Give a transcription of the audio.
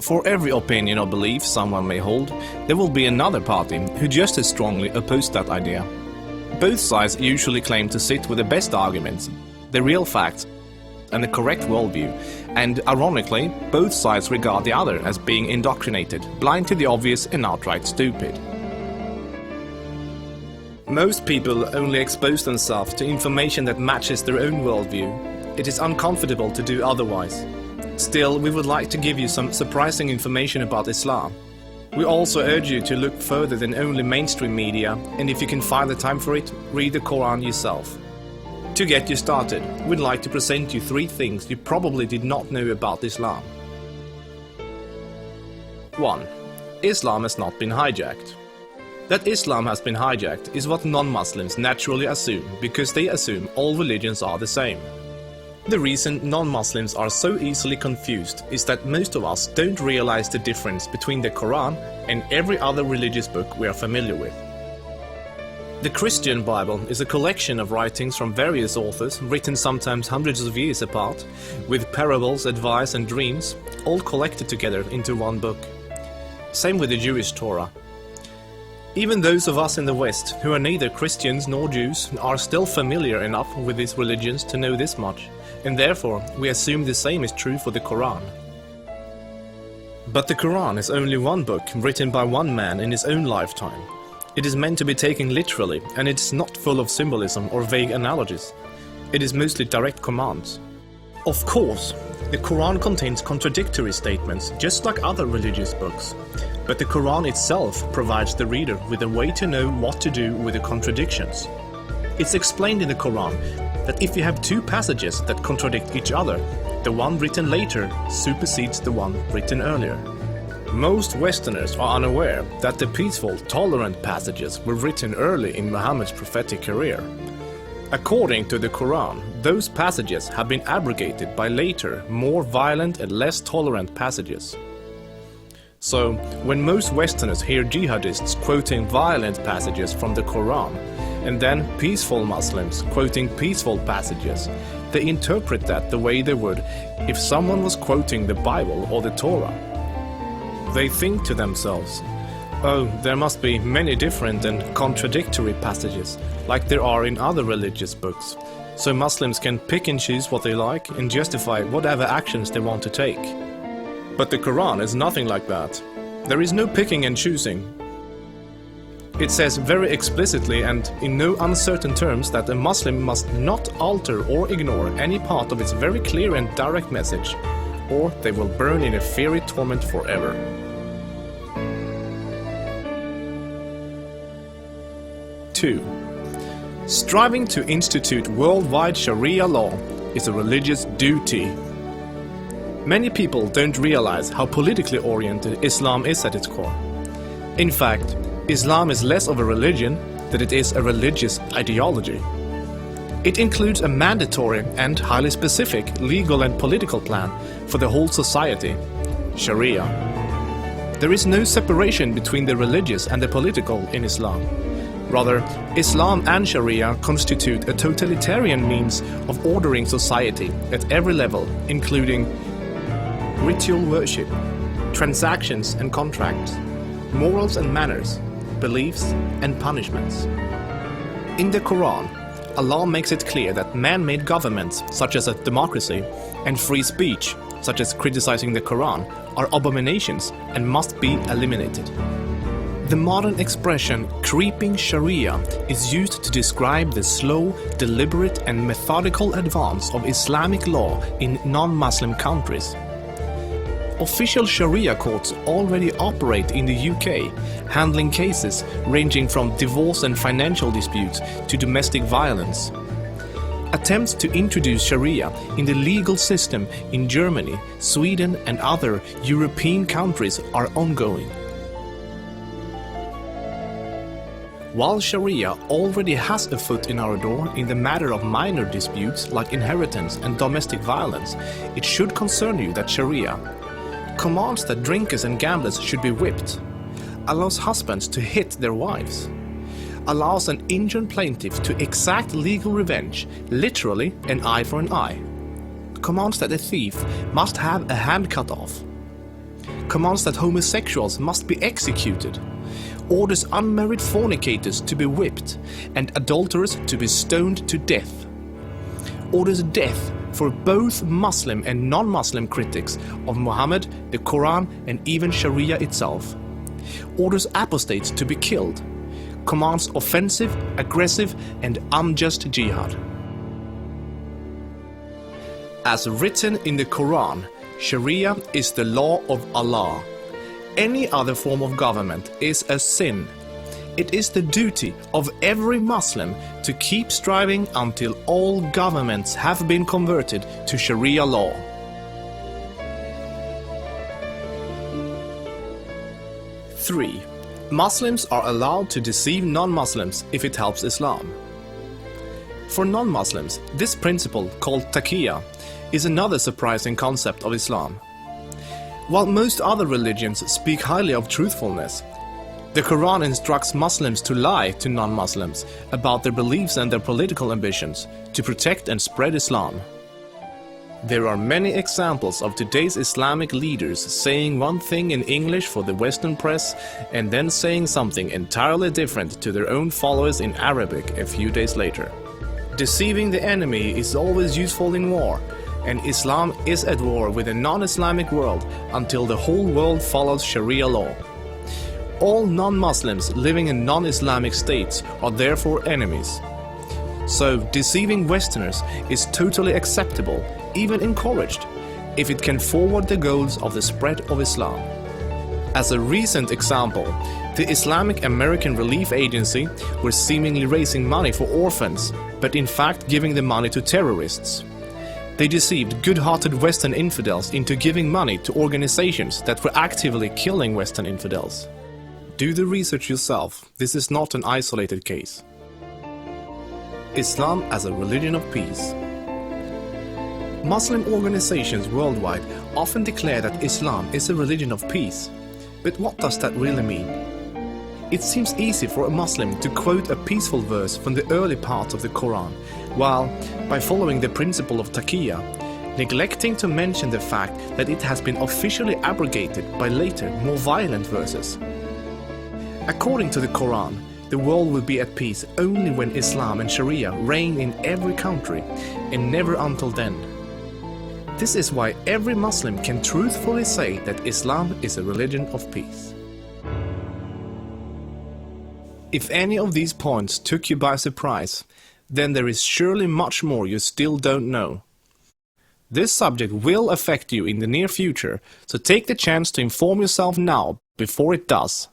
For every opinion or belief someone may hold, there will be another party who just as strongly oppose that idea. Both sides usually claim to sit with the best arguments, the real facts, and the correct worldview, and ironically, both sides regard the other as being indoctrinated, blind to the obvious and outright stupid. Most people only expose themselves to information that matches their own worldview. It is uncomfortable to do otherwise. Still, we would like to give you some surprising information about Islam. We also urge you to look further than only mainstream media, and if you can find the time for it, read the Quran yourself. To get you started, we'd like to present you 3 things you probably did not know about Islam. 1. Islam has not been hijacked. That Islam has been hijacked is what non-Muslims naturally assume, because they assume all religions are the same. The reason non-Muslims are so easily confused is that most of us don't realize the difference between the Quran and every other religious book we are familiar with. The Christian Bible is a collection of writings from various authors, written sometimes hundreds of years apart, with parables, advice and dreams, all collected together into one book. Same with the Jewish Torah. Even those of us in the West, who are neither Christians nor Jews, are still familiar enough with these religions to know this much, and therefore we assume the same is true for the Quran. But the Quran is only one book written by one man in his own lifetime. It is meant to be taken literally, and it is not full of symbolism or vague analogies. It is mostly direct commands. Of course, the Quran contains contradictory statements, just like other religious books. But the Quran itself provides the reader with a way to know what to do with the contradictions. It's explained in the Quran that if you have 2 passages that contradict each other, the one written later supersedes the one written earlier. Most Westerners are unaware that the peaceful, tolerant passages were written early in Muhammad's prophetic career. According to the Quran, those passages have been abrogated by later, more violent and less tolerant passages. So, when most Westerners hear jihadists quoting violent passages from the Quran, and then peaceful Muslims quoting peaceful passages, they interpret that the way they would if someone was quoting the Bible or the Torah. They think to themselves, oh, there must be many different and contradictory passages, like there are in other religious books, so Muslims can pick and choose what they like and justify whatever actions they want to take. But the Quran is nothing like that. There is no picking and choosing. It says very explicitly and in no uncertain terms that a Muslim must not alter or ignore any part of its very clear and direct message, or they will burn in a fiery torment forever. Two. Striving to institute worldwide Sharia law is a religious duty. Many people don't realize how politically oriented Islam is at its core. In fact, Islam is less of a religion than it is a religious ideology. It includes a mandatory and highly specific legal and political plan for the whole society, Sharia. There is no separation between the religious and the political in Islam. Rather, Islam and Sharia constitute a totalitarian means of ordering society at every level, including ritual worship, transactions and contracts, morals and manners, beliefs and punishments. In the Quran, Allah makes it clear that man-made governments, such as a democracy, and free speech, such as criticizing the Quran, are abominations and must be eliminated. The modern expression creeping Sharia is used to describe the slow, deliberate and methodical advance of Islamic law in non-Muslim countries. Official Sharia courts already operate in the UK, handling cases ranging from divorce and financial disputes to domestic violence. Attempts to introduce Sharia in the legal system in Germany, Sweden and other European countries are ongoing. While Sharia already has a foot in our door in the matter of minor disputes like inheritance and domestic violence, it should concern you that Sharia commands that drinkers and gamblers should be whipped, allows husbands to hit their wives, allows an injured plaintiff to exact legal revenge, literally an eye for an eye, commands that a thief must have a hand cut off, commands that homosexuals must be executed, orders unmarried fornicators to be whipped and adulterers to be stoned to death, orders death for both Muslim and non-Muslim critics of Muhammad, the Quran and even Sharia itself, orders apostates to be killed, commands offensive, aggressive and unjust jihad. As written in the Quran, Sharia is the law of Allah. Any other form of government is a sin. It is the duty of every Muslim to keep striving until all governments have been converted to Sharia law. Three, Muslims are allowed to deceive non-Muslims if it helps Islam. For non-Muslims, this principle, called taqiyya, is another surprising concept of Islam. While most other religions speak highly of truthfulness, the Quran instructs Muslims to lie to non-Muslims about their beliefs and their political ambitions to protect and spread Islam. There are many examples of today's Islamic leaders saying one thing in English for the Western press and then saying something entirely different to their own followers in Arabic a few days later. Deceiving the enemy is always useful in war, and Islam is at war with the non-Islamic world until the whole world follows Sharia law. All non-Muslims living in non-Islamic states are therefore enemies. So deceiving Westerners is totally acceptable, even encouraged, if it can forward the goals of the spread of Islam. As a recent example, the Islamic American Relief Agency were seemingly raising money for orphans, but in fact giving the money to terrorists. They deceived good-hearted Western infidels into giving money to organizations that were actively killing Western infidels. Do the research yourself, this is not an isolated case. Islam as a religion of peace. Muslim organizations worldwide often declare that Islam is a religion of peace. But what does that really mean? It seems easy for a Muslim to quote a peaceful verse from the early parts of the Quran, while, by following the principle of taqiyya, neglecting to mention the fact that it has been officially abrogated by later, more violent verses. According to the Quran, the world will be at peace only when Islam and Sharia reign in every country, and never until then. This is why every Muslim can truthfully say that Islam is a religion of peace. If any of these points took you by surprise, then there is surely much more you still don't know. This subject will affect you in the near future, so take the chance to inform yourself now before it does.